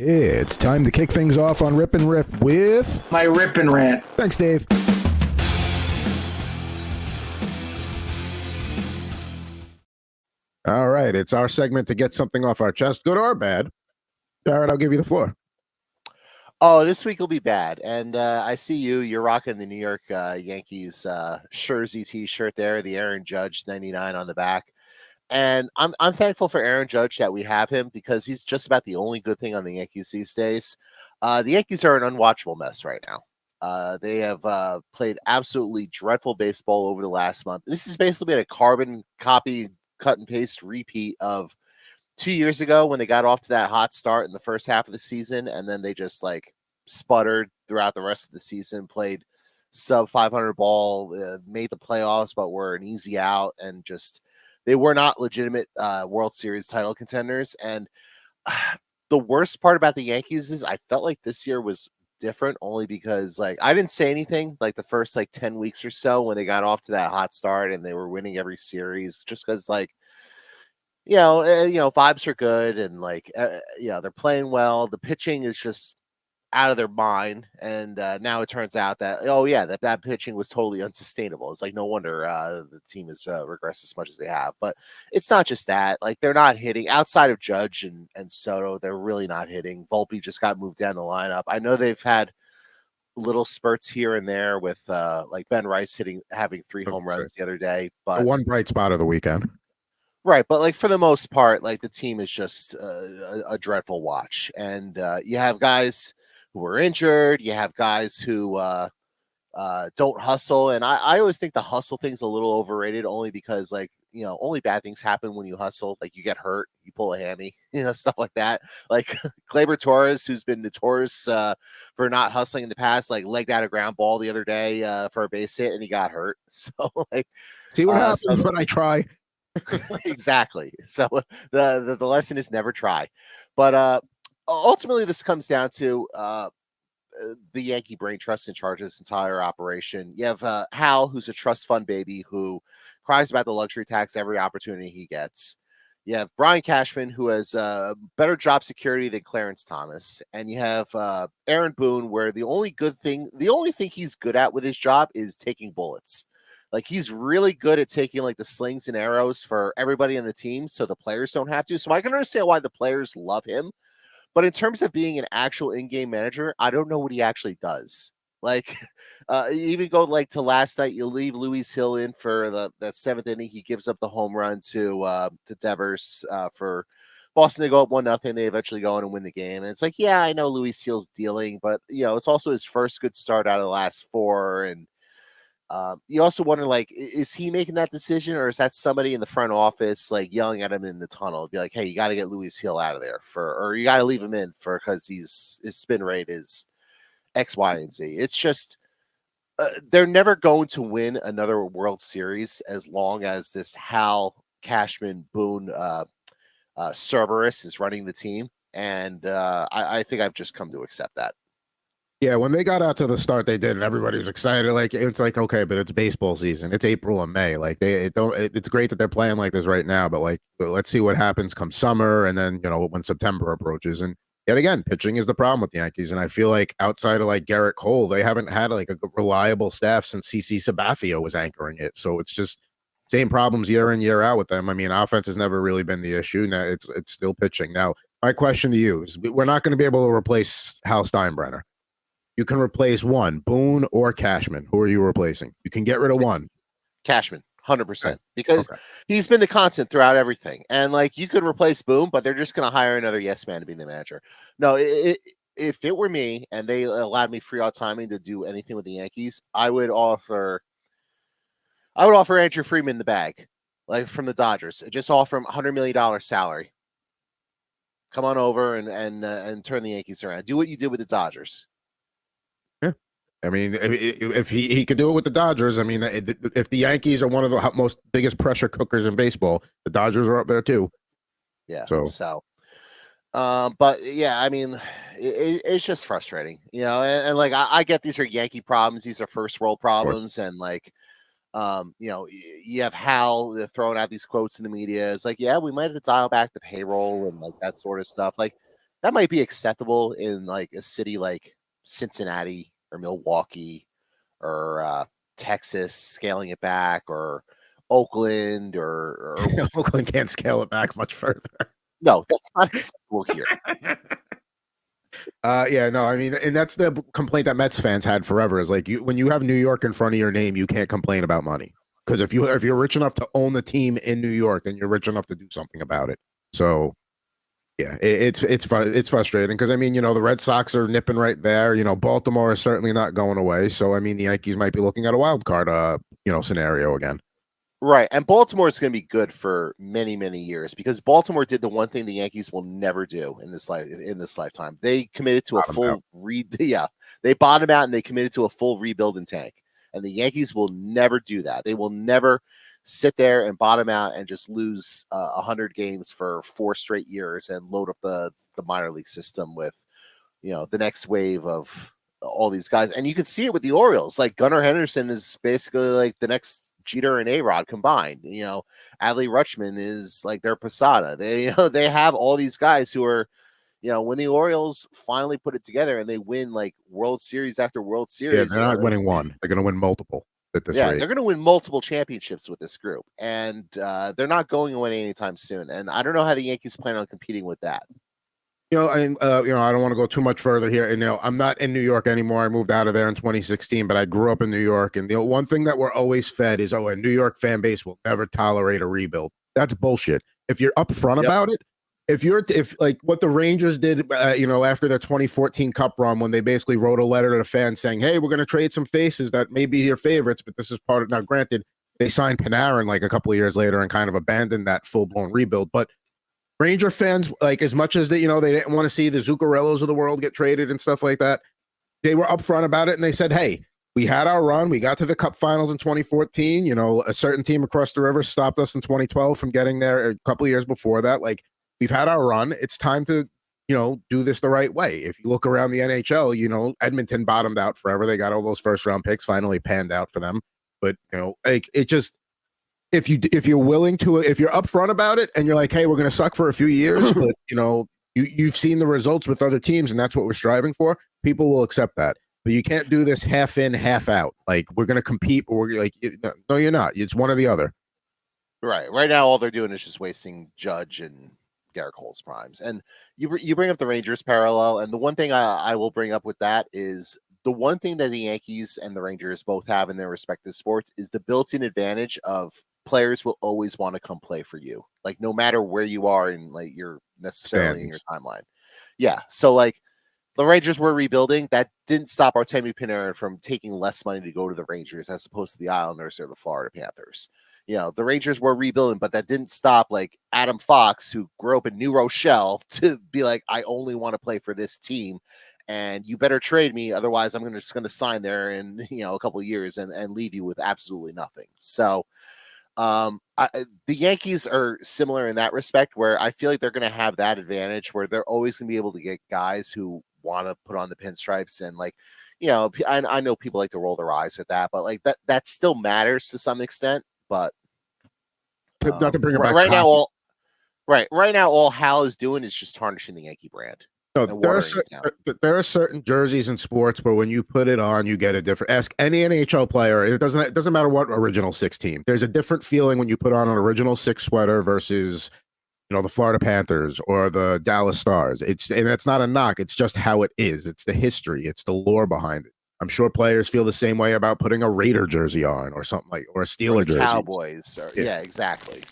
It's time to kick things off on Rip and Riff with my Rip N Rant. Thanks, Dave. All right, it's our segment to get something off our chest, good or bad. Aaron, I'll give you the floor. Oh, this week will be bad. And I see you're rocking the New York Yankees jersey T-shirt there, the Aaron Judge 99 on the back. And I'm thankful for Aaron Judge that we have him because he's just about the only good thing on the Yankees these days. The Yankees are an unwatchable mess right now. They have played absolutely dreadful baseball over the last month. This has basically been a carbon copy, cut and paste repeat of 2 years ago when they got off to that hot start in the first half of the season, and then they just like sputtered throughout the rest of the season, played sub 500 ball, made the playoffs, but were an easy out, and just they were not legitimate World Series title contenders. And the worst part about the Yankees is I felt like this year was different only because like I didn't say anything like the first like 10 weeks or so when they got off to that hot start and they were winning every series just because like vibes are good and like they're playing well. The pitching is just out of their mind, and now it turns out that that pitching was totally unsustainable. It's like no wonder the team has regressed as much as they have. But it's not just that; like they're not hitting outside of Judge and Soto. They're really not hitting. Volpe just got moved down the lineup. I know they've had little spurts here and there with like Ben Rice having 3 home runs the other day, but the one bright spot of the weekend. Right, but like for the most part, like the team is just a dreadful watch, and you have guys who are injured. You have guys who don't hustle, and I always think the hustle thing's a little overrated, only because like only bad things happen when you hustle. Like you get hurt, you pull a hammy, stuff like that. Like Gleyber Torres, who's been notorious for not hustling in the past, like legged out a ground ball the other day for a base hit, and he got hurt. So like, see what happens when I try. Exactly. So the lesson is never try. But ultimately, this comes down to the Yankee brain trust in charge of this entire operation. You have Hal, who's a trust fund baby who cries about the luxury tax every opportunity he gets. You have Brian Cashman, who has better job security than Clarence Thomas. And you have Aaron Boone, where the only thing he's good at with his job is taking bullets. Like he's really good at taking like the slings and arrows for everybody on the team so the players don't have to. So I can understand why the players love him. But in terms of being an actual in-game manager, I don't know what he actually does. Like, you even go like to last night, you leave Luis Hill in for that 7th inning. He gives up the home run to Devers for Boston to go up 1-0. They eventually go on and win the game. And it's like, yeah, I know Luis Hill's dealing, but it's also his first good start out of the last 4. And you also wonder, like, is he making that decision, or is that somebody in the front office like yelling at him in the tunnel? Be like, hey, you got to get Luis Hill out of there or you got to leave him in because his spin rate is X, Y, and Z. It's just they're never going to win another World Series as long as this Hal Cashman Boone Cerberus is running the team, and I think I've just come to accept that. Yeah, when they got out to the start, they did, and everybody was excited. Like it's like, okay, but it's baseball season. It's April and May. Like it's great that they're playing like this right now, but like let's see what happens come summer, and then when September approaches. And yet again, pitching is the problem with the Yankees, and I feel like outside of like Garrett Cole, they haven't had like a reliable staff since CC Sabathia was anchoring it. So it's just same problems year in year out with them. I mean, offense has never really been the issue. Now it's still pitching. Now my question to you is, we're not going to be able to replace Hal Steinbrenner. You can replace one, Boone or Cashman. Who are you replacing? You can get rid of one. Cashman, 100%, because he's been the constant throughout everything. And like you could replace Boone, but they're just going to hire another yes man to be the manager. No, if it were me and they allowed me free autonomy to do anything with the Yankees, I would offer Andrew Friedman the bag, like from the Dodgers. Just offer him $100 million salary. Come on over and turn the Yankees around. Do what you did with the Dodgers. I mean, if he could do it with the Dodgers, I mean, if the Yankees are one of the most biggest pressure cookers in baseball, the Dodgers are up there too. Yeah. But yeah, I mean, it's just frustrating, and like I get these are Yankee problems, these are first world problems, and like, you have Hal throwing out these quotes in the media. It's like, yeah, we might have to dial back the payroll and like that sort of stuff. Like, that might be acceptable in like a city like Cincinnati or Milwaukee or Texas, scaling it back, or Oakland, or Oakland can't scale it back much further. no, that's not acceptable here. Yeah, no, I mean, and that's the complaint that Mets fans had forever is like when you have New York in front of your name, you can't complain about money because if you're rich enough to own the team in New York, then you're rich enough to do something about it. So yeah, it's frustrating because I mean, the Red Sox are nipping right there. Baltimore is certainly not going away. So I mean, the Yankees might be looking at a wild card, scenario again. Right, and Baltimore is going to be good for many, many years because Baltimore did the one thing the Yankees will never do in this lifetime. They committed to a full they bottomed out and they committed to a full rebuild and tank. And the Yankees will never do that. They will never sit there and bottom out and just lose 100 games for 4 straight years and load up the minor league system with the next wave of all these guys. And you can see it with the Orioles. Like Gunnar Henderson is basically like the next Jeter and A-Rod combined. Adley Rutschman is like their Posada. They have all these guys who are, when the Orioles finally put it together and they win like World Series after World Series. Yeah, they're not winning one. They're going to win multiple at this rate. They're going to win multiple championships with this group, and they're not going away anytime soon. And I don't know how the Yankees plan on competing with that. I don't want to go too much further here. And I'm not in New York anymore. I moved out of there in 2016, but I grew up in New York. And one thing that we're always fed is, a New York fan base will never tolerate a rebuild. That's bullshit. If you're upfront about it, if like what the Rangers did, after their 2014 Cup run, when they basically wrote a letter to the fans saying, "Hey, we're going to trade some faces that may be your favorites, but this is part of." Now, granted, they signed Panarin like a couple of years later and kind of abandoned that full blown rebuild, but. Ranger fans, like as much as they didn't want to see the Zuccarellos of the world get traded and stuff like that, they were upfront about it and they said, "Hey, we had our run. We got to the Cup Finals in 2014. A certain team across the river stopped us in 2012 from getting there a couple of years before that. Like we've had our run. It's time to do this the right way." If you look around the NHL, Edmonton bottomed out forever. They got all those first round picks finally panned out for them, but like it just. If you're willing to, if you're upfront about it and you're like, "Hey, we're going to suck for a few years," but you've seen the results with other teams and that's what we're striving for, people will accept that. But you can't do this half in, half out. Like we're going to compete, but we're like, no, you're not. It's one or the other. Right. Right now, all they're doing is just wasting Judge and Garrett Cole's primes. And you bring up the Rangers parallel, and the one thing I will bring up with that is the one thing that the Yankees and the Rangers both have in their respective sports is the built-in advantage of players will always want to come play for you, like no matter where you are in like you're necessarily in your timeline. Yeah, so like the Rangers were rebuilding. That didn't stop Artemi Panarin from taking less money to go to the Rangers as opposed to the Islanders or the Florida Panthers. The Rangers were rebuilding, but that didn't stop like Adam Fox, who grew up in New Rochelle, to be like, "I only want to play for this team, and you better trade me, otherwise I'm just going to sign there in a couple of years and leave you with absolutely nothing." So. The Yankees are similar in that respect, where I feel like they're going to have that advantage where they're always going to be able to get guys who want to put on the pinstripes. And like, I know people like to roll their eyes at that, but like that still matters to some extent. But not to bring it back right now, all Hal is doing is just tarnishing the Yankee brand. No, there are certain jerseys in sports, but when you put it on, you get a different. Ask any NHL player. It doesn't matter what original 6 team. There's a different feeling when you put on an original 6 sweater versus, the Florida Panthers or the Dallas Stars. And that's not a knock. It's just how it is. It's the history. It's the lore behind it. I'm sure players feel the same way about putting a Raider jersey on or something like, or a Steeler jersey. Cowboys. Yeah, exactly.